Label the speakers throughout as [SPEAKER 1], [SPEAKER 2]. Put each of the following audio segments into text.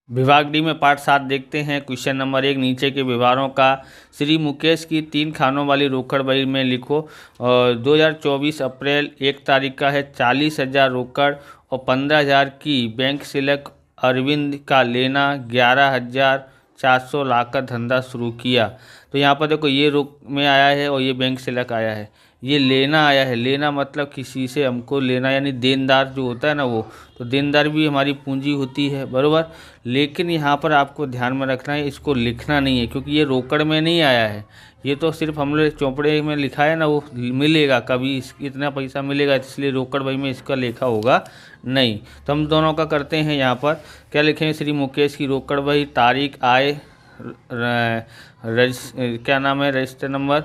[SPEAKER 1] विभाग डी में पार्ट 7 देखते हैं। क्वेश्चन नंबर 1, नीचे के विभागों का श्री मुकेश की 3 खानों वाली रोकड़ बही में लिखो। 2024 अप्रैल 1 तारीख का है। 40,000 रोकड़ और 15,000 की बैंक सिलक अरविंद का लेना 11,400 लाकर धंधा शुरू किया। तो यहाँ पर देखो ये रोक में आया है और ये बैंक सिलक आया है, ये लेना आया है। लेना मतलब किसी से हमको लेना, यानी देनदार जो होता है ना वो, तो देनदार भी हमारी पूंजी होती है, बरोबर। लेकिन यहाँ पर आपको ध्यान में रखना है, इसको लिखना नहीं है क्योंकि ये रोकड़ में नहीं आया है। ये तो सिर्फ हम लोग चौपड़े में लिखा है ना, वो मिलेगा कभी इतना पैसा मिलेगा, इसलिए रोकड़ बही में इसका लिखा होगा नहीं। तो हम दोनों का करते हैं। यहाँ पर क्या लिखेंगे, श्री मुकेश की रोकड़ बही, तारीख, आय, क्या नाम है, रजिस्टर नंबर,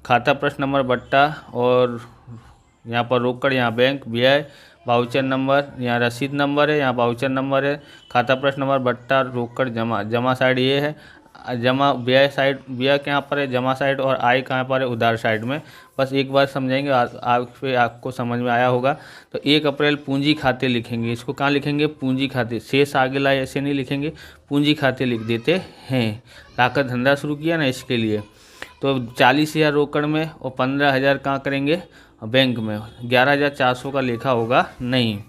[SPEAKER 1] खाता प्रश्न नंबर, बट्टा, और यहाँ पर रोकड़, यहाँ बैंक, व्यय, वाउचर नंबर, यहाँ रसीद नंबर है, यहाँ वाउचर नंबर है, खाता प्रश्न नंबर, बट्टा, रोकड़, जमा। जमा साइड ये है, जमा व्यय साइड, व्यय कहाँ पर है, जमा साइड, और आय कहाँ पर है, उधार साइड में। बस एक बार समझेंगे, आपको समझ में आया होगा। तो 1 अप्रैल पूंजी खाते लिखेंगे। इसको कहाँ लिखेंगे, पूंजी खाते। शेष आगे लाए ऐसे नहीं लिखेंगे, पूंजी खाते लिख देते हैं। लाकर धंधा शुरू किया ना, इसके लिए। तो 40,000 रोकड़ में और 15,000 कहाँ करेंगे, बैंक में। 11,400 का लेखा होगा नहीं।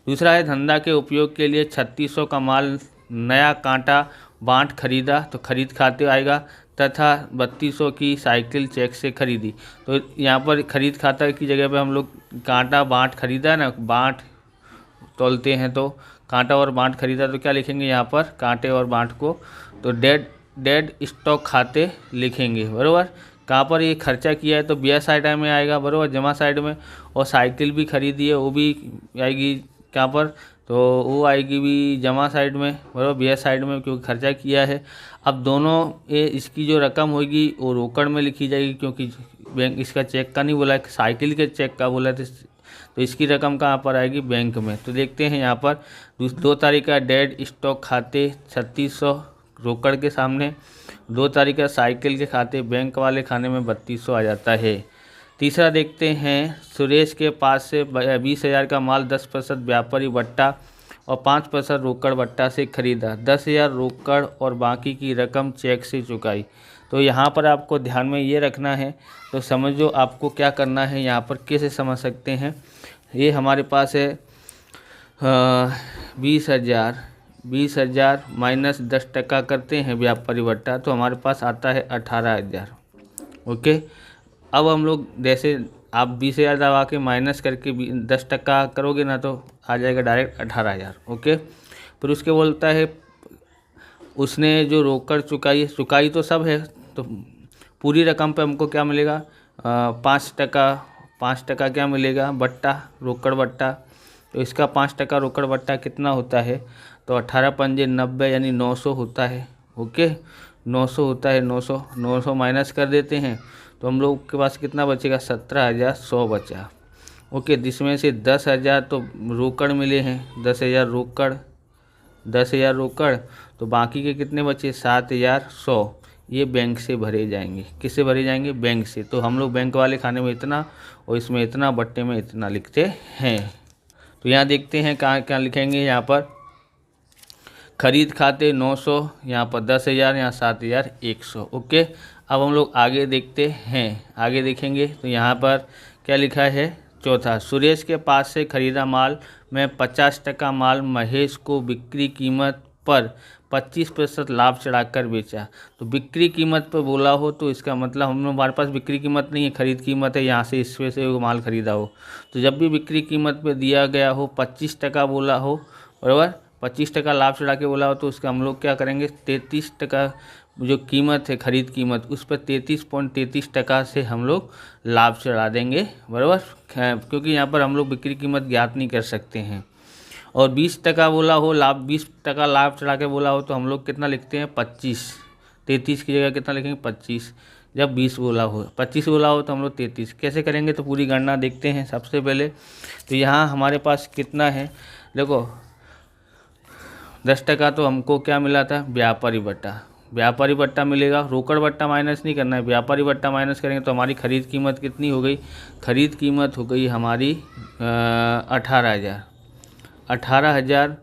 [SPEAKER 1] दूसरा है, धंधा के उपयोग के लिए 3600 का माल नया कांटा बांट खरीदा, तो खरीद खाते आएगा, तथा 3200 की साइकिल चेक से खरीदी। तो यहाँ पर खरीद खाता की जगह पे हम लोग कांटा बांट खरीदा ना, बांट तोलते हैं तो कांटा और बांट खरीदा, तो क्या लिखेंगे यहाँ पर, कांटे और बांट को। तो डेड स्टॉक खाते लिखेंगे, बरोबर। कहाँ पर ये खर्चा किया है, तो व्यय साइड में आएगा, बरोबर, जमा साइड में। और साइकिल भी खरीदी है, वो भी आएगी कहाँ पर, तो वो आएगी भी जमा साइड में, बरोबर, व्यय साइड में, क्योंकि खर्चा किया है। अब दोनों इसकी जो रकम होगी वो रोकड़ में लिखी जाएगी, क्योंकि बैंक इसका चेक का नहीं बोला है, साइकिल के चेक का बोला है, तो इसकी रकम कहाँ पर आएगी, बैंक में। तो देखते हैं यहाँ पर 2 तारीख का डेड स्टॉक खाते 3600 रोकड़ के सामने, 2 तारीख का साइकिल के खाते बैंक वाले खाने में 3200 आ जाता है। तीसरा देखते हैं, सुरेश के पास से 20,000 का माल 10% व्यापारी बट्टा और 5% रोकड़ बट्टा से खरीदा। 10,000 रोकड़ और बाकी की रकम चेक से चुकाई। तो यहाँ पर आपको ध्यान में ये रखना है, तो समझो आपको क्या करना है। यहाँ पर कैसे समझ सकते हैं, ये हमारे पास है 20,000 माइनस 10% करते हैं व्यापारी बट्टा, तो हमारे पास आता है 18,000। ओके, अब हम लोग जैसे आप 20,000 दबा के माइनस करके 10% करोगे ना, तो आ जाएगा डायरेक्ट 18,000। ओके, फिर उसके बोलता है उसने जो रोकड़ चुकाई तो सब है, तो पूरी रकम पे हमको क्या मिलेगा, 5% क्या मिलेगा, बट्टा, रोकड़ बट्टा। तो इसका 5% रोकड़ बट्टा कितना होता है, तो 18 पंजे 90, यानी 900 होता है। ओके, 900 होता है। 900 माइनस कर देते हैं, तो हम लोग के पास कितना बचेगा, 17,100 बचा। ओके, जिसमें से 10,000 तो रोकड़ मिले हैं, 10,000 रोकड़, तो बाकी के कितने बचे, 7,100। ये बैंक से भरे जाएंगे। किससे भरे जाएंगे, बैंक से। तो हम लोग बैंक वाले खाने में इतना और इसमें इतना, बट्टे में इतना लिखते हैं। तो यहाँ देखते हैं कहाँ क्या लिखेंगे। यहाँ पर खरीद खाते 900, यहाँ पर 10,000, यहाँ 7,100। ओके, अब हम लोग आगे देखते हैं, आगे देखेंगे तो यहाँ पर क्या लिखा है। चौथा, सुरेश के पास से खरीदा माल में 50% माल महेश को बिक्री कीमत पर 25% लाभ चढ़ाकर बेचा। तो बिक्री कीमत पर बोला हो तो इसका मतलब हमारे पास बिक्री कीमत नहीं है, खरीद कीमत है, यहाँ से इसमें से वो माल खरीदा हो। तो जब भी बिक्री कीमत पे दिया गया हो, 25% बोला हो, बराबर, 25% लाभ चढ़ा के बोला हो, तो उसका हम लोग क्या करेंगे, 33% जो कीमत है, खरीद कीमत, उस पर 33.33% से हम लोग लाभ चढ़ा देंगे, बराबर, क्योंकि यहाँ पर हम लोग बिक्री कीमत ज्ञात नहीं कर सकते हैं। और 20% बोला हो, 20% लाभ चढ़ा के बोला हो, तो हम लोग कितना लिखते हैं, 25। 33 की जगह कितना लिखेंगे, 25। जब 20 बोला हो, 25 बोला हो, तो हम लोग 33। कैसे करेंगे, तो पूरी गणना देखते हैं। सबसे पहले तो यहाँ हमारे पास कितना है, देखो 10% तो हमको क्या मिला था, व्यापारी बट्टा मिलेगा। रोकड़ बट्टा माइनस नहीं करना है, व्यापारी बट्टा माइनस करेंगे तो हमारी खरीद कीमत कितनी हो गई, खरीद कीमत हो गई हमारी 18,000। 18,000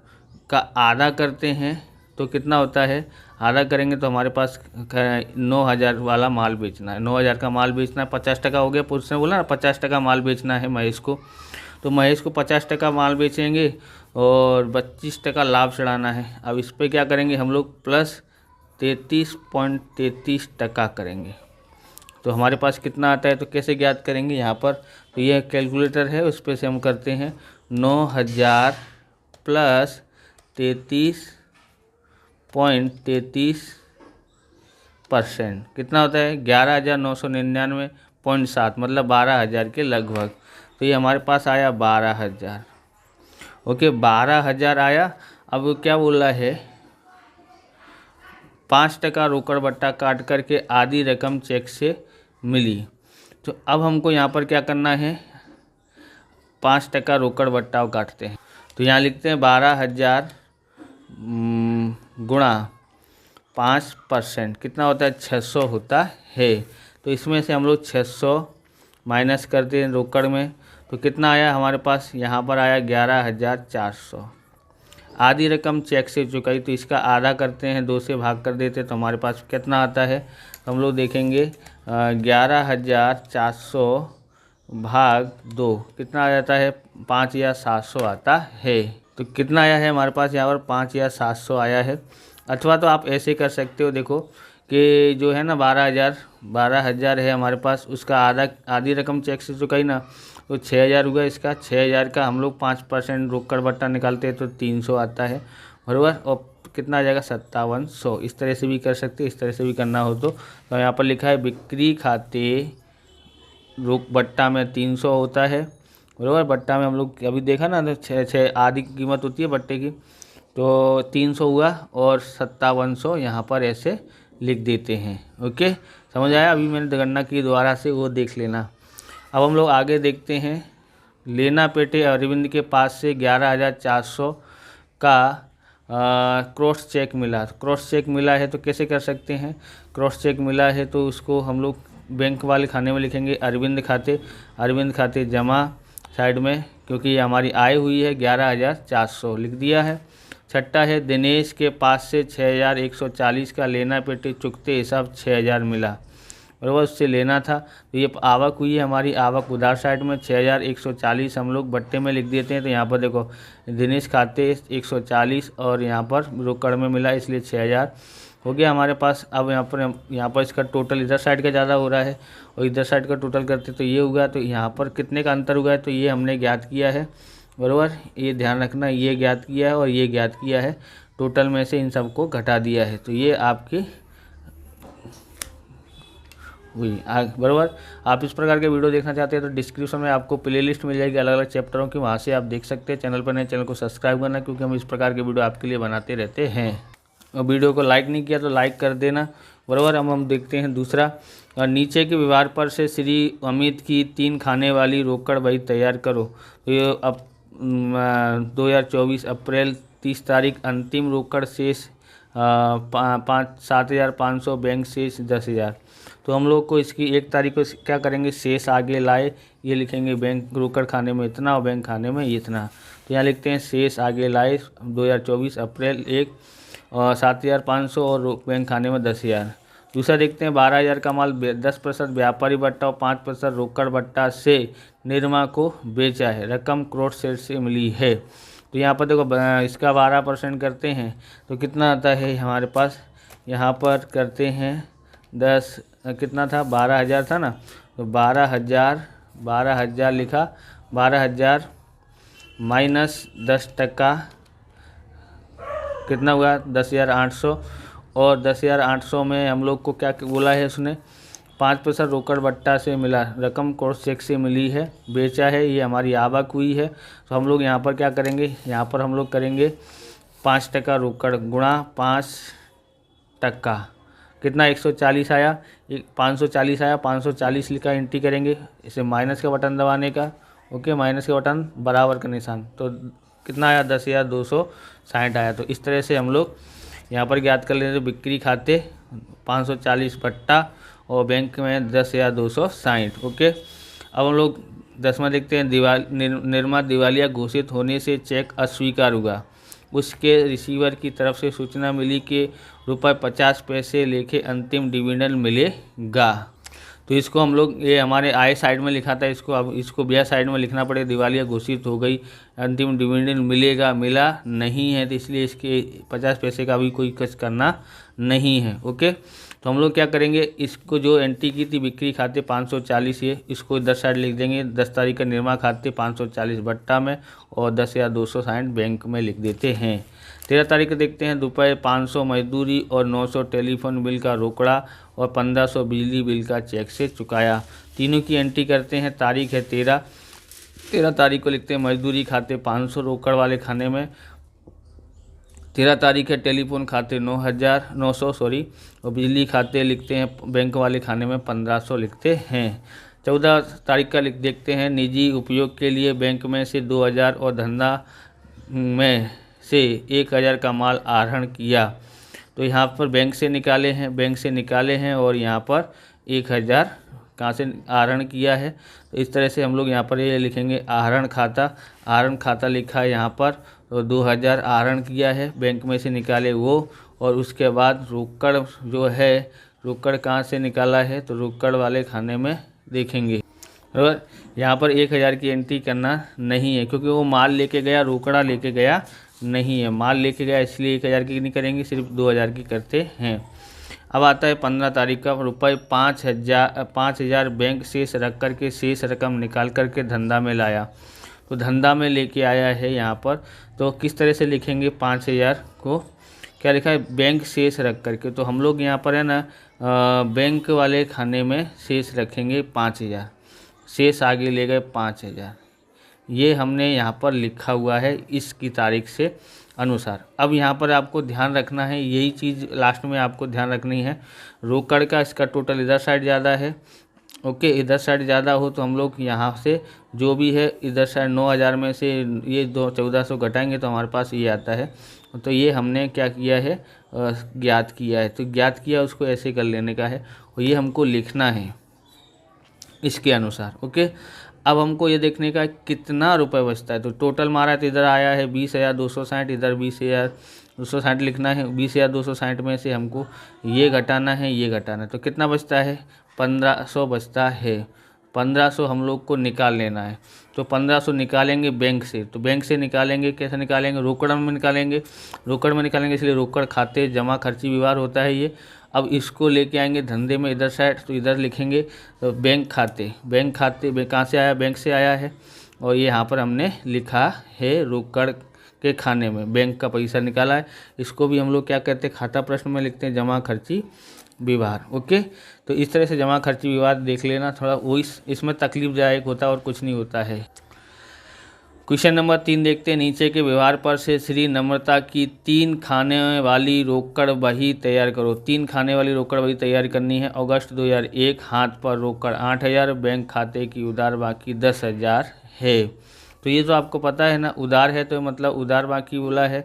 [SPEAKER 1] का आधा करते हैं तो कितना होता है, आधा करेंगे तो हमारे पास 9,000 वाला माल बेचना है, 9,000 का माल बेचना है। 50% हो गया, पुरुष ने बोला ना 50% माल बेचना है महेश को, तो महेश को 50% माल बेचेंगे और 25% लाभ चढ़ाना है। अब इस पर क्या करेंगे हम लोग, प्लस 33.33% करेंगे। तो हमारे पास कितना आता है, तो कैसे ज्ञात करेंगे यहाँ पर, तो ये कैलकुलेटर है उस पर से हम करते हैं 9,000 प्लस 33.33%, कितना होता है 11,999.7, मतलब 12,000 के लगभग। तो ये हमारे पास आया 12,000। ओके, 12,000 आया। अब क्या बोल रहा है, 5% रोकड़ बट्टा काट करके आधी रकम चेक से मिली। तो अब हमको यहाँ पर क्या करना है, 5% रोकड़ बट्टा काटते हैं। तो यहाँ लिखते हैं 12,000 गुणा 5%, कितना होता है 600 होता है। तो इसमें से हम लोग 600 माइनस करते हैं रोकड़ में, तो कितना आया हमारे पास, यहाँ पर आया 11,400। आधी रकम चेक से चुकाई, तो इसका आधा करते हैं, 2 से भाग कर देते हैं, तो हमारे पास कितना आता है, तो हम लोग देखेंगे 11,400 भाग 2 कितना आ जाता है, 5,700 आता है। तो कितना आया है हमारे पास यहाँ पर, 5,700 आया है। अथवा तो आप ऐसे कर सकते हो, देखो कि जो है ना 12,000 है हमारे पास, उसका आधी रकम चेक से चुकाई ना, तो 6,000 हुआ इसका। 6,000 का हम लोग 5% रोकड़ बट्टा निकालते हैं तो 300 आता है, बराबर। और कितना आ जाएगा 5700। इस तरह से भी कर सकते हैं, इस तरह से भी करना हो तो यहाँ पर लिखा है बिक्री खाते रोक बट्टा में 300 होता है, बराबर। बट्टा में हम लोग अभी देखा ना, तो 6 आधी कीमत होती है बट्टे की, तो 300 हुआ और 5700 यहाँ पर ऐसे लिख देते हैं। ओके, समझ आया। अभी मैंने गणना की दोबारा से, वो देख लेना। अब हम लोग आगे देखते हैं, लेना पेटे अरविंद के पास से 11,400 का क्रॉस चेक मिला। क्रॉस चेक मिला है तो कैसे कर सकते हैं, क्रॉस चेक मिला है तो उसको हम लोग बैंक वाले खाने में लिखेंगे अरविंद खाते जमा साइड में, क्योंकि ये हमारी आय हुई है 11,400 लिख दिया है। छठा है, दिनेश के पास से 6,140 का लेना पेटे चुकते हिसाब 6,000 मिला, बराबर, उससे लेना था। तो ये आवक हुई है हमारी, आवक उधार साइड में 6,140 हम लोग बट्टे में लिख देते हैं। तो यहाँ पर देखो दिनेश खाते 140 और यहाँ पर रोकड़ में मिला, इसलिए 6,000 हो गया हमारे पास। अब यहाँ पर इसका टोटल इधर साइड का ज़्यादा हो रहा है और इधर साइड का टोटल करते तो ये हुआ। तो यहाँ पर कितने का अंतर हुआ है, तो ये हमने ज्ञात किया है, बराबर। ये ध्यान रखना, ये ज्ञात किया है और ये ज्ञात किया है, टोटल में से इन सबको घटा दिया है। तो ये आपकी हुई, बराबर। आप इस प्रकार के वीडियो देखना चाहते हैं तो डिस्क्रिप्शन में आपको प्लेलिस्ट मिल जाएगी अलग अलग चैप्टरों की, वहाँ से आप देख सकते हैं। चैनल पर नए, चैनल को सब्सक्राइब करना, क्योंकि हम इस प्रकार के वीडियो आपके लिए बनाते रहते हैं। और वीडियो को लाइक नहीं किया तो लाइक कर देना, बराबर। अब हम देखते हैं दूसरा, और नीचे के व्यवहार पर से श्री अमित की 3 खाने वाली रोकड़ बही तैयार करो। तो ये अब 2024 अप्रैल 30 तारीख अंतिम रोकड़ शेष 7,500, बैंक शेष 10,000। तो हम लोग को इसकी 1 तारीख को क्या करेंगे, शेष आगे लाए, ये लिखेंगे बैंक रोकड़ खाने में इतना और बैंक खाने में इतना। तो यहाँ लिखते हैं शेष आगे लाए 2024 अप्रैल 1 और 7,500 और बैंक खाने में 10,000। दूसरा देखते हैं 12,000 का माल 10% व्यापारी बट्टा और 5% रोकड़ बट्टा से निरमा को बेचा है, रकम क्रॉस सेट से मिली है। तो यहाँ पर देखो इसका 12% करते हैं तो कितना आता है हमारे पास, यहाँ पर करते हैं 10 कितना था, 12,000 था ना, तो 12,000 लिखा, 12,000 माइनस 10% कितना हुआ 10,800, और 10,800 में हम लोग को क्या बोला है उसने, 5% रोकड़ बट्टा से मिला, रकम क्रॉस चेक से मिली है, बेचा है, ये हमारी आवक हुई है। तो हम लोग यहाँ पर क्या करेंगे, यहाँ पर हम लोग करेंगे 5% रोकड़ गुणा 5%, कितना 140 आया, 540 आया, 540 लिखा, एंट्री करेंगे, इसे माइनस का बटन दबाने का, ओके, माइनस का बटन बराबर का निशान, तो कितना आया 10,260 आया। तो इस तरह से हम लोग यहाँ पर ज्ञात कर लेते, बिक्री खाते 540 बट्टा और बैंक में 10,260, ओके। अब हम लोग 10वां देखते हैं, निरमा दिवालिया घोषित होने से चेक अस्वीकार हुआ। उसके रिसीवर की तरफ से सूचना मिली कि ₹50 लेके अंतिम डिविडेंड मिलेगा। तो इसको हम लोग, ये हमारे आय साइड में लिखा था, इसको अब इसको व्यय साइड में लिखना पड़ेगा। दिवालिया घोषित हो गई, अंतिम डिविडेंड मिलेगा, मिला नहीं है, तो इसलिए इसके 50 पैसे का भी कोई कुछ करना नहीं है। ओके, तो हम लोग क्या करेंगे, इसको जो एंट्री की थी बिक्री खाते 540, ये इसको इधर साइड लिख देंगे। 10 तारीख का निर्माण खाते 540 बट्टा में और 10,260 बैंक में लिख देते हैं। 13 तारीख को देखते हैं, ₹500 मजदूरी और 900 टेलीफोन बिल का रोकड़ा और 1500 बिजली बिल का चेक से चुकाया। तीनों की एंट्री करते हैं। तारीख है 13 तारीख को लिखते हैं मजदूरी खाते 500 रोकड़ वाले खाने में। 13 तारीख है टेलीफोन खाते 900 और बिजली खाते लिखते हैं बैंक वाले खाने में 1500 लिखते हैं। 14 तारीख का देखते हैं, निजी उपयोग के लिए बैंक में से 2000 और धंधा में से 1000 का माल आहरण किया। तो यहाँ पर बैंक से निकाले हैं और यहाँ पर 1000 कहाँ से आहरण किया है। तो इस तरह से हम लोग यहाँ पर ये लिखेंगे आहरण खाता लिखा है यहाँ पर। तो 2000 आहरण किया है, बैंक में से निकाले वो, और उसके बाद रोकड़ जो है, रोकड़ कहाँ से निकाला है, तो रोकड़ वाले खाने में देखेंगे। और यहाँ पर 1000 की एंट्री करना नहीं है, क्योंकि वो माल लेके गया, रोकड़ा लेके गया नहीं है। माल लेके गया, इसलिए 1000 की नहीं करेंगे, सिर्फ 2000 की करते हैं। अब आता है 15 तारीख का, ₹5000 बैंक शेष रख कर के शेष रकम निकाल करके धंधा में लाया। तो धंधा में लेके आया है यहाँ पर। तो किस तरह से लिखेंगे 5000 को, क्या लिखा है, बैंक शेष रख करके। तो हम लोग यहाँ पर है ना बैंक वाले खाने में शेष रखेंगे 5000, शेष आगे ले गए 5000। ये हमने यहाँ पर लिखा हुआ है इसकी तारीख से अनुसार। अब यहाँ पर आपको ध्यान रखना है, यही चीज़ लास्ट में आपको ध्यान रखनी है। रोकड़ का इसका टोटल इधर साइड ज़्यादा है। ओके, इधर साइड ज़्यादा हो तो हम लोग यहाँ से जो भी है इधर साइड 9000 में से ये 1400 घटाएंगे तो हमारे पास ये आता है। तो ये हमने क्या किया है, ज्ञात किया है। तो ज्ञात किया, उसको ऐसे कर लेने का है और ये हमको लिखना है इसके अनुसार। ओके, अब हमको ये देखने का कितना रुपए बचता है। तो टोटल मारा तो इधर आया है 20,260, इधर 20,260 लिखना है। 20,260 में से हमको ये घटाना है, ये घटाना है। तो कितना बचता है, 1500 बचता है। 1500 हम लोग को निकाल लेना है। तो 1500 निकालेंगे बैंक से। तो बैंक से निकालेंगे, कैसे निकालेंगे, रोकड़ में निकालेंगे। इसलिए रोकड़ खाते जमा खर्ची व्यवहार होता है ये। अब इसको लेके आएंगे धंधे में इधर साइड, तो इधर लिखेंगे तो बैंक खाते कहाँ से आया, बैंक से आया है। और ये यहाँ पर हमने लिखा है रोकड़ के खाने में बैंक का पैसा निकाला है। इसको भी हम लोग क्या कहते हैं, खाता प्रश्न में लिखते हैं जमा खर्ची व्यवहार। ओके, तो इस तरह से जमा खर्ची व्यवहार देख लेना थोड़ा, वो इसमें तकलीफदायक होता है और कुछ नहीं होता है। क्वेश्चन नंबर 3 देखते हैं, नीचे के व्यवहार पर से श्री नम्रता की 3 खाने वाली रोकड़ बही तैयार करो। 3 खाने वाली रोकड़ बही तैयार करनी है। अगस्त 2001, हाथ पर रोकड़ 8000, बैंक खाते की उधार बाकी 10,000 है। तो ये तो आपको पता है ना, उधार है तो मतलब उधार बाकी बोला है,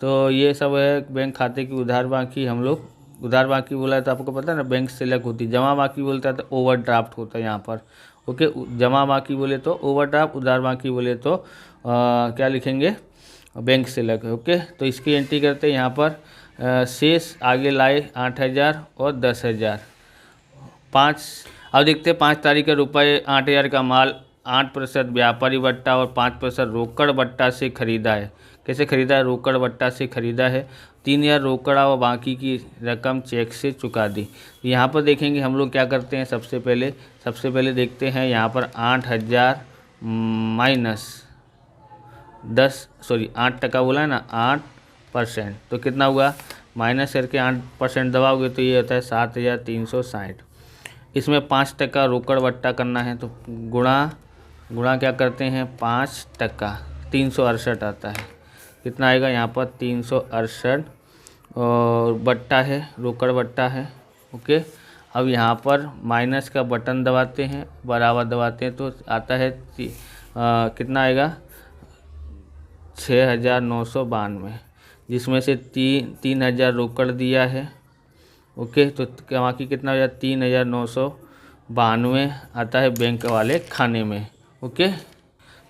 [SPEAKER 1] तो ये सब है बैंक खाते की उधार बाकी। हम लोग उधार बाकी बोला है तो आपको पता है ना, बैंक सेलेक्ट होती है। जमा बाकी बोलता है तो ओवरड्राफ्ट होता है यहाँ पर। ओके, जमा बाकी बोले तो ओवरड्राफ्ट, उधार बाकी बोले तो क्या लिखेंगे, बैंक सेलेक्ट। ओके, तो इसकी एंट्री करते हैं यहाँ पर। शेष आगे लाए 8000 और 10,000। 5 अब देखते हैं 5 तारीख के रुपये 8000 का माल 8% व्यापारी बट्टा और 5% रोकड़ बट्टा से खरीदा है। कैसे खरीदा है, रोकड़ बट्टा से खरीदा है। 3000 रोकड़ा और बाकी की रकम चेक से चुका दी। यहाँ पर देखेंगे हम लोग क्या करते हैं, सबसे पहले देखते हैं यहाँ पर 8000 माइनस 8% बोला है ना, 8%। तो कितना हुआ, माइनस करके 8% दबाओगे तो ये होता है 7360। इसमें 5% रोकड़ बट्टा करना है, तो गुणा क्या करते हैं 5%, 368 आता है। कितना आएगा यहाँ पर 368, और बट्टा है, रोकड़ बट्टा है। ओके, अब यहाँ पर माइनस का बटन दबाते हैं, बराबर दबाते हैं, तो आता है कितना आएगा 6992, जिसमें से 3000 रोकड़ दिया है। ओके, तो बाकी कितना हो जाता, 3992 आता है बैंक वाले खाने में। ओके,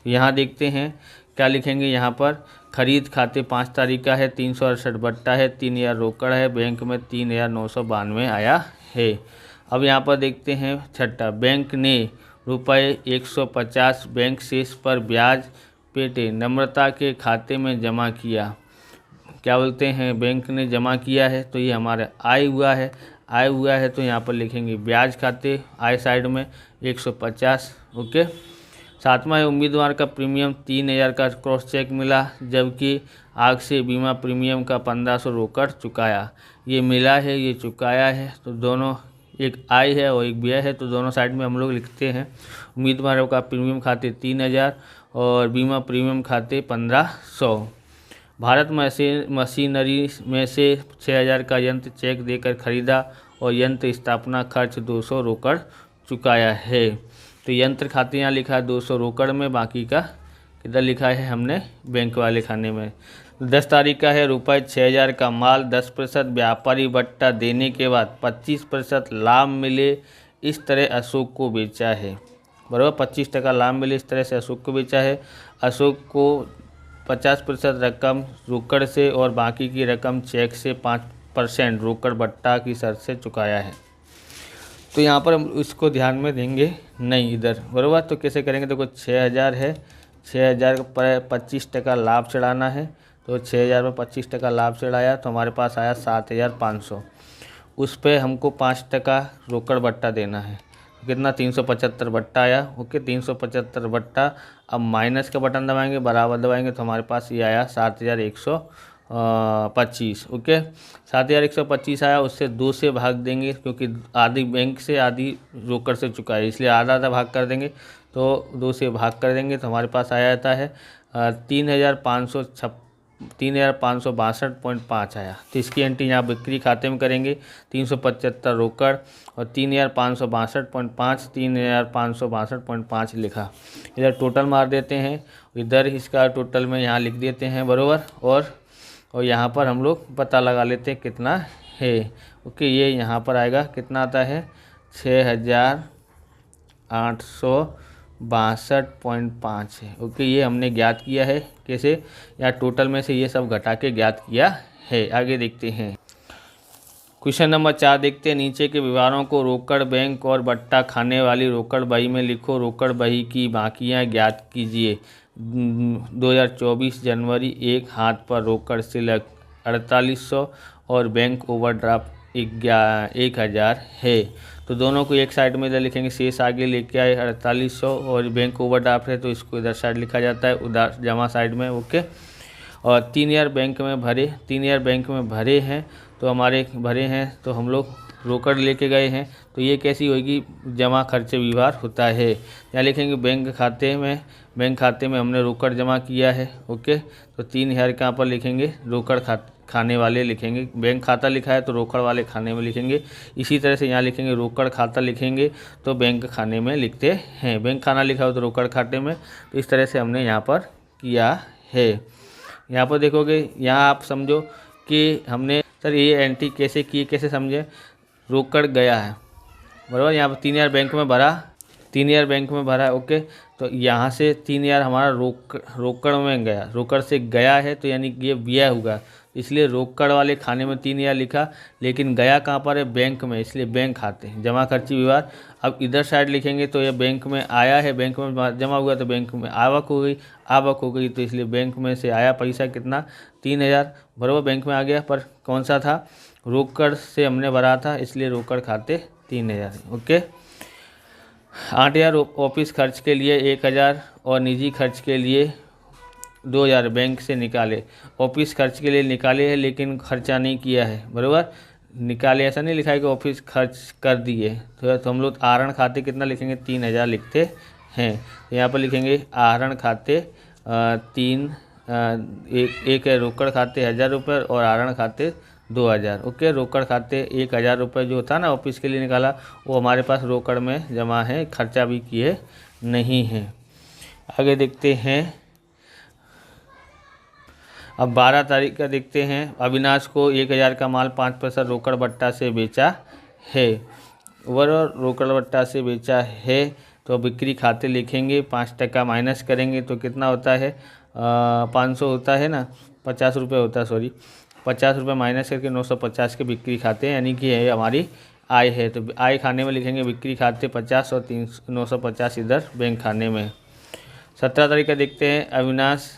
[SPEAKER 1] यहाँ देखते हैं क्या लिखेंगे यहाँ पर, खरीद खाते 5 तारीख का है, 368 बट्टा है, 3000 रोकड़ है, बैंक में 3992 आया है। अब यहाँ पर देखते हैं छठा, बैंक ने रुपये 150 बैंक शेष पर ब्याज पेटे नम्रता के खाते में जमा किया। क्या बोलते हैं, बैंक ने जमा किया है तो ये हमारा आय हुआ है, आय हुआ है तो यहाँ पर लिखेंगे ब्याज खाते, आय साइड में 150। ओके। सातवां है, उम्मीदवार का प्रीमियम 3000 का क्रॉस चेक मिला, जबकि आग से बीमा प्रीमियम का 1500 रोकड़ चुकाया। ये मिला है, ये चुकाया है, तो दोनों एक आय है और एक व्यय है, तो दोनों साइड में हम लोग लिखते हैं उम्मीदवारों का प्रीमियम खाते 3000 और बीमा प्रीमियम खाते 1500। भारत मशीनरी में से 6000 का यंत्र चेक देकर खरीदा और यंत्र स्थापना खर्च 200 रोकड़ चुकाया है। तो यंत्र खाते यहाँ लिखा है 200 रोकड़ में, बाकी का किधर लिखा है हमने, बैंक वाले खाने में। 10 तारीख का है, रुपये 6000 का माल 10% व्यापारी बट्टा देने के बाद 25% लाभ मिले, इस तरह अशोक को बेचा है। बराबर, 25% लाभ मिले इस तरह से अशोक को बेचा है। अशोक को 50% रकम रोकड़ से और बाकी की रकम चेक से 5% रोकड़ बट्टा की शर्त से चुकाया है। तो यहाँ पर हम इसको ध्यान में देंगे नहीं इधर। बराबर, तो कैसे करेंगे, देखो 6000 है, 6000 पर 25% लाभ चढ़ाना है, तो 6000 में 25% लाभ चढ़ाया तो हमारे पास आया 7500। उस पर हमको 5% रोकड़ बट्टा देना है, कितना 375 बट्टा आया। ओके, 375 बट्टा। अब माइनस का बटन दबाएंगे, बराबर दबाएंगे तो हमारे पास ये आया 7125। ओके, 7125 आया, उससे 2 से भाग देंगे क्योंकि आधी बैंक से आधी रोकड़ से चुका है, इसलिए आधा आधा भाग कर देंगे, तो 2 से भाग कर देंगे तो हमारे पास आया जाता है 3562.5 आया। तो इसकी एंट्री यहाँ बिक्री खाते में करेंगे, 375 रोकड़ और 3562.5, 3562.5 लिखा। इधर टोटल मार देते हैं, इधर इसका टोटल में यहाँ लिख देते हैं। बराबर, और यहाँ पर हम लोग पता लगा लेते हैं कितना है। ओके, ये यहाँ पर आएगा, कितना आता है 6862.5 है। ओके, ये हमने ज्ञात किया है, कैसे, या टोटल में से ये सब घटा के ज्ञात किया है। आगे देखते हैं, क्वेश्चन नंबर 4 देखते हैं। नीचे के विवरणों को रोकड़ बैंक और बट्टा खाने वाली रोकड़ बही में लिखो। रोकड़ बही की बाकियां ज्ञात कीजिए। 2024 जनवरी 1 हाथ पर रोकड़ सिलक 4800 और बैंक ओवरड्राफ्ट 1000 है। तो दोनों को एक साइड में इधर लिखेंगे, शेष आगे लेके आए 4800 और बैंक ओवरड्राफ्ट है तो इसको इधर साइड लिखा जाता है, उधर जमा साइड में। ओके, और 3000 बैंक में भरे, 3000 बैंक में भरे हैं तो हमारे भरे हैं तो हम लोग रोकड़ लेके गए हैं, तो ये कैसी होगी, जमा खर्चे व्यवहार होता है। यहाँ लिखेंगे बैंक खाते में हमने रोकड़ जमा किया है। ओके, तो 3000 के यहाँ पर लिखेंगे, रोकड़ खाने वाले लिखेंगे, बैंक खाता लिखा है तो रोकड़ वाले खाने में लिखेंगे। इसी तरह से यहाँ लिखेंगे रोकड़ खाता लिखेंगे तो बैंक खाने में लिखते हैं, बैंक खाना लिखा हो तो रोकड़ खाते में। तो इस तरह से हमने यहाँ पर किया है। यहाँ पर देखोगे, यहाँ आप समझो कि हमने सर ये एंट्री कैसे की, कैसे समझे, रोकड़ गया है। बराबर, यहाँ पर 3000 बैंक में भरा, 3000 बैंक में भरा है। ओके, तो यहाँ से 3000 हमारा रोकड़ में गया, रोकड़ से गया है तो यानी ये व्यय होगा, इसलिए रोकड़ वाले खाने में 3000 लिखा, लेकिन गया कहाँ पर है, बैंक में, इसलिए बैंक खाते हैं, जमा खर्ची व्यवहार। अब इधर साइड लिखेंगे तो ये बैंक में आया है, बैंक में जमा हुआ तो बैंक में आवक हो गई, तो इसलिए बैंक में से आया पैसा कितना 3000। बराबर, बैंक में आ गया, पर कौन सा था, रोकड़ से हमने भरा था, इसलिए रोकड़ खाते 3000। ओके, 8000 ऑफिस खर्च के लिए 1000 और निजी खर्च के लिए 2000 बैंक से निकाले। ऑफिस खर्च के लिए निकाले हैं लेकिन खर्चा नहीं किया है। बराबर, निकाले ऐसा नहीं लिखा है कि ऑफिस खर्च कर दिए, तो हम लोग आहरण खाते कितना लिखेंगे, 3000 लिखते हैं। तो यहाँ पर लिखेंगे आहरण खाते एक है रोकड़ खाते 1000 रुपये और आहरण खाते 2000। ओके, रोकड़ खाते 1000 रुपये जो था ना ऑफिस के लिए निकाला, वो हमारे पास रोकड़ में जमा है, खर्चा भी किए नहीं है। आगे देखते हैं, अब 12 तारीख का देखते हैं। अविनाश को 1000 का माल 5% रोकड़ बट्टा से बेचा है। ओवरऑल रोकड़ बट्टा से बेचा है तो बिक्री खाते लिखेंगे, 5% माइनस करेंगे तो कितना होता है, 500 होता है ना, 50 रुपये होता है, सॉरी 50 रुपये माइनस करके 950 के बिक्री खाते, यानी कि ये हमारी आय है। तो आय खाने में लिखेंगे बिक्री खाते 50 और 950 इधर बैंक खाने में। 17 तारीख का देखते हैं, अविनाश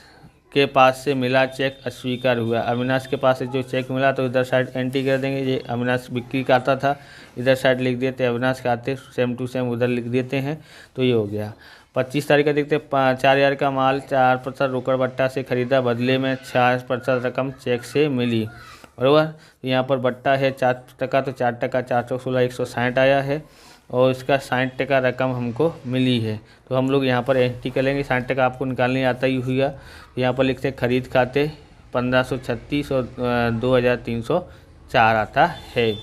[SPEAKER 1] के पास से मिला चेक अस्वीकार हुआ। अविनाश के पास से जो चेक मिला तो इधर साइड एंट्री कर देंगे, ये अविनाश बिक्री खाता था, इधर साइड लिख देते हैं अविनाश खाते, सेम टू सेम उधर लिख देते हैं, तो ये हो गया। 25 तारीख का देखते हैं, 4000 का माल 4% रोकड़ बट्टा से खरीदा, बदले में 6% रकम चेक से मिली, बराबर। यहाँ पर बट्टा है 4%, तो 4% 416 160 आया है, और इसका 60% रकम हमको मिली है। तो हम लोग यहाँ पर एंट्री कर लेंगे, 60% आपको निकालने आता ही हुआ। यहाँ पर लिखते हैं खरीद खाते 1536 और 2304 आता है।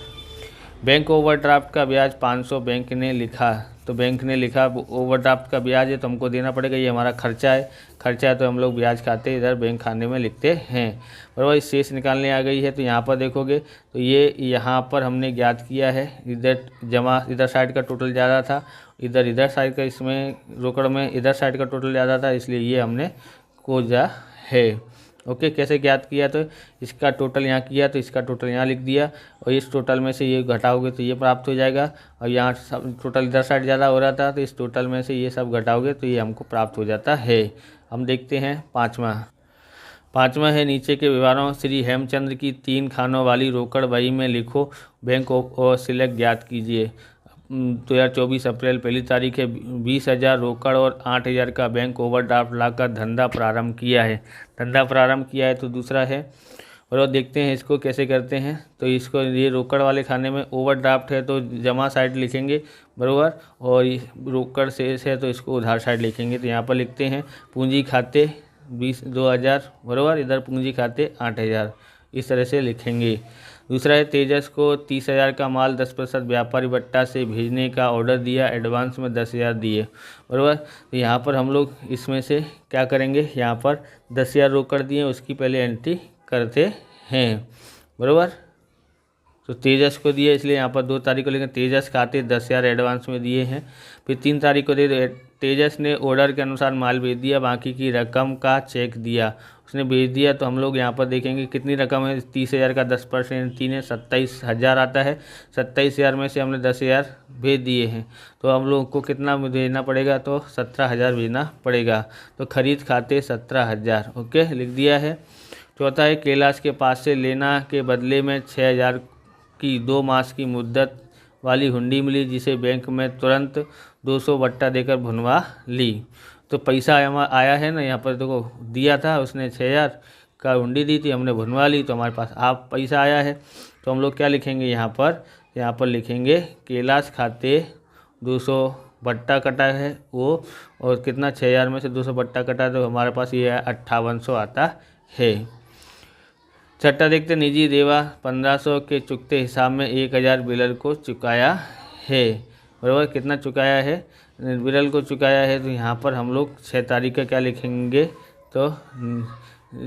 [SPEAKER 1] बैंक ओवरड्राफ्ट का ब्याज 500 बैंक ने लिखा, तो बैंक ने लिखा ओवरड्राफ्ट का ब्याज है तो हमको देना पड़ेगा, ये हमारा खर्चा है तो हम लोग ब्याज खाते इधर बैंक खाने में लिखते हैं, बराबर। इस शेष निकालने आ गई है, तो यहाँ पर देखोगे तो ये यहाँ पर हमने ज्ञात किया है, इधर जमा इधर साइड का टोटल ज़्यादा था, इधर साइड का इसमें रोकड़ में इधर साइड का टोटल ज़्यादा था, इसलिए ये हमने खोजा है। ओके, कैसे ज्ञात किया, तो इसका टोटल यहाँ किया तो इसका टोटल यहाँ लिख दिया, और इस टोटल में से ये घटाओगे तो ये प्राप्त हो जाएगा, और यहाँ सब टोटल इधर साइड ज़्यादा हो रहा था तो इस टोटल में से ये सब घटाओगे तो ये हमको प्राप्त हो जाता है। हम देखते हैं पाँचवा है, नीचे के विवरणों श्री हेमचंद्र की 3 खानों वाली रोकड़ बही में लिखो, बैंक और सिलेक्ट ज्ञात कीजिए। 2024 अप्रैल पहली तारीख है, 20,000 रोकड़ और 8,000 का बैंक ओवरड्राफ्ट लाकर धंधा प्रारंभ किया है। तो दूसरा है, और देखते हैं इसको कैसे करते हैं। तो इसको ये रोकड़ वाले खाने में ओवरड्राफ्ट है तो जमा साइड लिखेंगे, बराबर, और रोकड़ शेष है तो इसको उधार साइड लिखेंगे। तो यहाँ पर लिखते हैं पूंजी खाते 20,000, बराबर, इधर पूंजी खाते 8,000, इस तरह से लिखेंगे। दूसरा है, तेजस को 30,000 का माल 10% व्यापारी बट्टा से भेजने का ऑर्डर दिया, एडवांस में 10,000 दिए, बराबर। तो यहाँ पर हम लोग इसमें से क्या करेंगे, यहाँ पर 10,000 रोकड़ दिए, उसकी पहले एंट्री करते हैं, बराबर। तो तेजस को दिए, इसलिए यहाँ पर 2 तारीख को लिखें, तेजस खाते 10,000 एडवांस में दिए हैं। फिर 3 तारीख को दे, तेजस ने ऑर्डर के अनुसार माल भेज दिया, बाकी की रकम का चेक दिया, उसने भेज दिया। तो हम लोग यहाँ पर देखेंगे कितनी रकम है, 30,000 का 10% 3 है, 27,000 आता है। 27,000 में से हमने 10,000 भेज दिए हैं, तो हम लोग को कितना भेजना पड़ेगा, तो 17,000 भेजना पड़ेगा। तो खरीद खाते 17,000, ओके, लिख दिया है। चौथा है, कैलाश के पास से लेना के बदले में 6,000 की 2 मास की मुद्दत वाली हुंडी मिली, जिसे बैंक में तुरंत 200 बट्टा देकर भुनवा ली। तो पैसा आया है ना, यहाँ पर देखो दिया था उसने 6,000 का हुंडी दी थी, हमने भुनवा ली, तो हमारे पास आप पैसा आया है। तो हम लोग क्या लिखेंगे यहाँ पर लिखेंगे कैलाश खाते 200 बट्टा कटा है वो, और कितना 6,000 में से 200 बट्टा कटा, तो हमारे पास ये 5800 आता है। छठा देखते, निजी देवा 1500 के चुकते हिसाब में 1,000 बिलर को चुकाया है, बराबर। कितना चुकाया है, बिलर को चुकाया है। तो यहाँ पर हम लोग 6 तारीख का क्या लिखेंगे, तो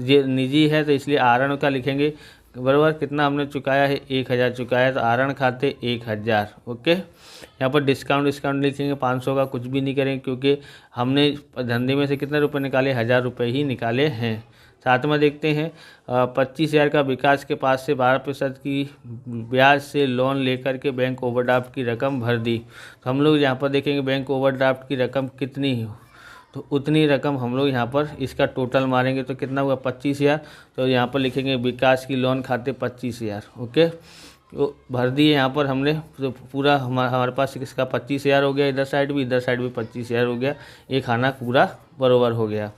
[SPEAKER 1] ये निजी है तो इसलिए आरण का लिखेंगे, बराबर। कितना हमने चुकाया है, 1,000 चुकाया, तो आरण खाते 1,000, ओके। यहाँ पर डिस्काउंट लिखेंगे, 500 का कुछ भी नहीं करेंगे, क्योंकि हमने धंधे में से कितने रुपए निकाले, 1,000 रुपये ही निकाले हैं। साथ में देखते हैं, 25,000 का विकास के पास से 12% की ब्याज से लोन लेकर के बैंक ओवरड्राफ्ट की रकम भर दी। तो हम लोग यहाँ पर देखेंगे बैंक ओवरड्राफ्ट की रकम कितनी हो, तो उतनी रकम हम लोग यहाँ पर इसका टोटल मारेंगे, तो कितना हुआ 25,000। तो यहाँ पर लिखेंगे विकास की लोन खाते 25,000, ओके। तो भर दिए यहाँ पर हमने, तो पूरा हमारे पास इसका 25,000 हो गया, इधर साइड भी 25,000 हो गया, एक खाना पूरा बराबर हो गया।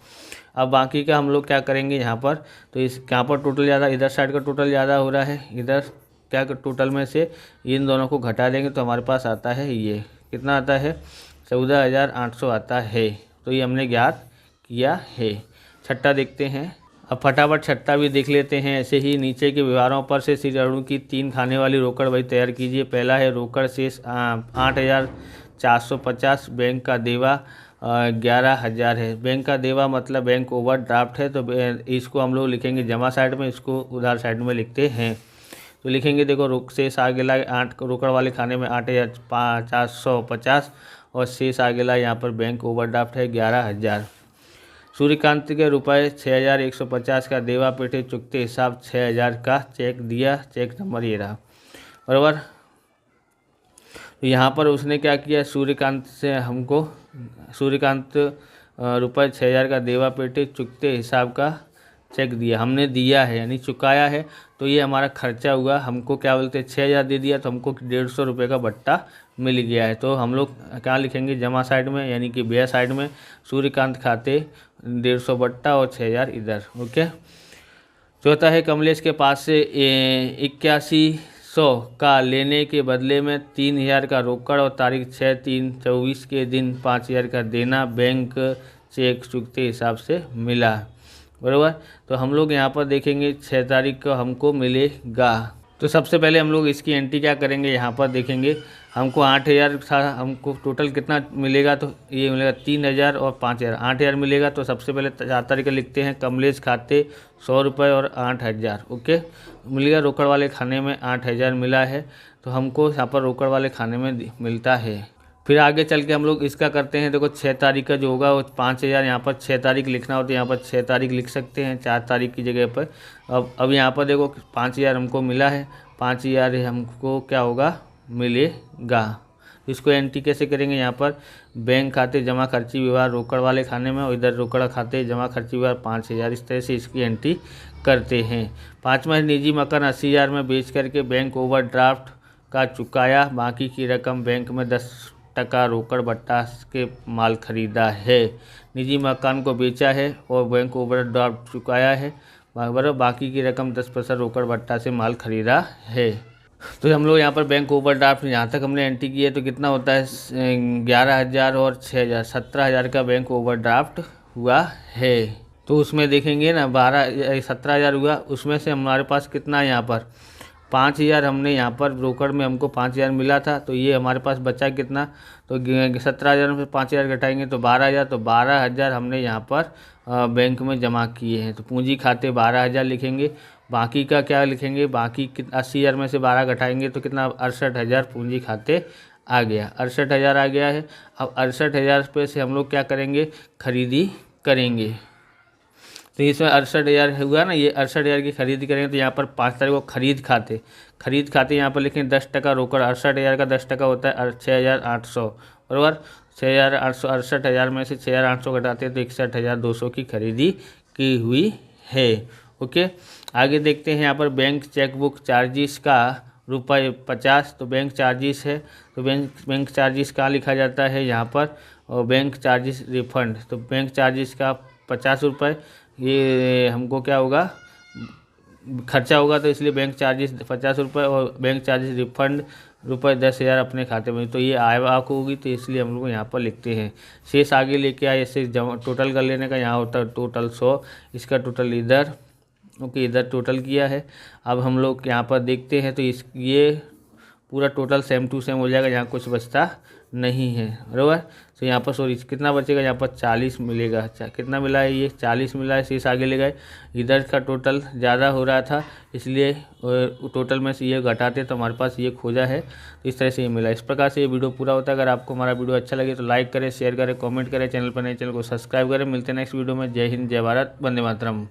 [SPEAKER 1] अब बाकी का हम लोग क्या करेंगे यहाँ पर, तो इस यहाँ पर टोटल ज़्यादा, इधर साइड का टोटल ज़्यादा हो रहा है, इधर क्या टोटल में से इन दोनों को घटा देंगे तो हमारे पास आता है ये कितना आता है, 14,800 आता है। तो ये हमने ज्ञात किया है। छठा देखते हैं, अब फटाफट छठा भी देख लेते हैं। ऐसे ही नीचे के व्यवहारों पर से श्री अरुण की 3 खाने वाली रोकड़ बही तैयार कीजिए। पहला है, रोकड़ शेष 8,450, बैंक का देवा 11,000 है। बैंक का देवा मतलब बैंक ओवरड्राफ्ट है, तो इसको हम लोग लिखेंगे जमा साइड में, इसको उधार साइड में लिखते हैं। तो लिखेंगे, देखो शेष आगे ला 8 रोकड़ वाले खाने में 8,450 और शेष आगे ला यहाँ पर बैंक ओवरड्राफ्ट है 11,000। सूर्यकांत के रुपये 6150 का देवा पेटी चुकते हिसाब 6000 का चेक दिया, चेक नंबर ये रहा, बराबर। तो यहाँ पर उसने क्या किया, सूर्यकांत से हमको सूर्यकांत रुपये 6000 का देवा पेटी चुकते हिसाब का चेक दिया, हमने दिया है यानी चुकाया है। तो ये हमारा खर्चा हुआ, हमको क्या बोलते हैं 6000 दे दिया तो हमको 150 रुपये का बट्टा मिल गया है। तो हम लोग क्या लिखेंगे, जमा साइड में यानी कि व्यय साइड में सूर्यकांत खाते 150 बट्टा और 6000 इधर, ओके। चौथा है कमलेश के पास से 8100 का लेने के बदले में 3000 का रोकड़ और तारीख 6/3/24 के दिन 5000 का देना बैंक चेक चुकते हिसाब से मिला, बराबर। तो हम लोग यहाँ पर देखेंगे 6 तारीख को हमको मिलेगा। तो सबसे पहले हम लोग इसकी एंट्री क्या करेंगे, यहाँ पर देखेंगे हमको 8000 था, हमको टोटल कितना मिलेगा, तो ये मिलेगा 3000 और 5000, 8000 मिलेगा। तो सबसे पहले 4 तारीख को लिखते हैं कमलेश खाते 100 रुपये और 8000, ओके। मिलेगा रोकड़ वाले खाने में 8000 मिला है, तो हमको यहाँ पर रोकड़ वाले खाने में मिलता है। फिर आगे चल के हम लोग इसका करते हैं, देखो 6 तारीख का जो होगा वो 5000, यहाँ पर 6 तारीख लिखना हो तो यहाँ पर 6 तारीख लिख सकते हैं 4 तारीख की जगह पर। अब यहाँ पर देखो 5000 हमको मिला है, 5000 हमको क्या होगा मिलेगा। इसको एंट्री कैसे करेंगे, यहाँ पर बैंक खाते जमा खर्ची व्यवहार रोकड़ वाले खाने में और इधर रोकड़ खाते जमा खर्ची व्यवहार 5000, इस तरह से इसकी एंट्री करते हैं। 5वां निजी मकान 80000 में बेच करके बैंक ओवरड्राफ्ट का चुकाया, बाकी की रकम बैंक में 10% रोकड़ बट्टा के माल खरीदा है। निजी मकान को बेचा है और बैंक ओवरड्राफ्ट चुकाया है, बराबर, बाकी की रकम 10% रोकड़ बट्टा से माल खरीदा है। तो हम लोग यहाँ पर बैंक ओवरड्राफ्ट यहाँ तक हमने एंट्री की है, तो कितना होता है 11000 और 6000, 17000 का बैंक ओवरड्राफ्ट हुआ है। तो उसमें देखेंगे ना 17000 हुआ, उसमें से हमारे पास कितना है यहाँ पर 5000, हमने यहाँ पर ब्रोकर में हमको 5000 मिला था, तो ये हमारे पास बचा कितना, तो 17000 में 5000 घटाएंगे तो 12000, तो 12000 हमने यहाँ पर बैंक में जमा किए हैं। तो पूंजी खाते 12000 लिखेंगे, बाकी का क्या लिखेंगे, बाकी 80000 में से 12 घटाएंगे तो कितना 68000 पूंजी खाते आ गया, 68000 आ गया है। अब 68000 पे से हम लोग क्या करेंगे, खरीदी करेंगे। तो इसमें 68000 हुआ ना, ये 68000 की खरीदी करेंगे। तो यहाँ पर 5 तारीख को खरीद खाते यहाँ पर लिखें 10% रोकड़, 68000 का 10% होता है 6800, बराबर। 6800, 68000 में से 6800 घटाते हैं तो 61200 की खरीदी की हुई है, ओके। आगे देखते हैं यहाँ पर बैंक चेकबुक चार्जिस का ₹50, तो बैंक चार्जिस है, तो बैंक चार्जिस कहाँ लिखा जाता है यहाँ पर, और बैंक चार्जिस रिफंड, तो बैंक चार्जिस का 50 रुपये, ये हमको क्या होगा खर्चा होगा, तो इसलिए बैंक चार्जिस 50 रुपये और बैंक चार्जिस रिफंड ₹10,000 अपने खाते में, तो ये आय होगी, तो इसलिए हम लोग यहाँ पर लिखते हैं। शेष आगे लेके आए, शेष जमा टोटल कर लेने का, यहाँ होता है टोटल 100, इसका टोटल इधर, ओके, इधर टोटल किया है। अब हम लोग यहाँ पर देखते हैं तो ये पूरा टोटल सेम टू सेम हो जाएगा, यहाँ कुछ बचता नहीं है, बराबर। तो यहाँ पर सॉरी कितना बचेगा, यहाँ पर 40 मिलेगा, कितना मिला है, ये 40 मिला है, शेष आगे ले गए। इधर का टोटल ज़्यादा हो रहा था, इसलिए टोटल में से ये घटाते तो हमारे पास ये खोजा है, तो इस तरह से ये मिला। इस प्रकार से ये वीडियो पूरा होता है। अगर आपको हमारा वीडियो अच्छा लगे तो लाइक करें, शेयर करें, कॉमेंट करें, चैनल पर नए चैनल को सब्सक्राइब करें। मिलते हैं नेक्स्ट वीडियो में। जय हिंद, जय भारत, वंदे मातरम।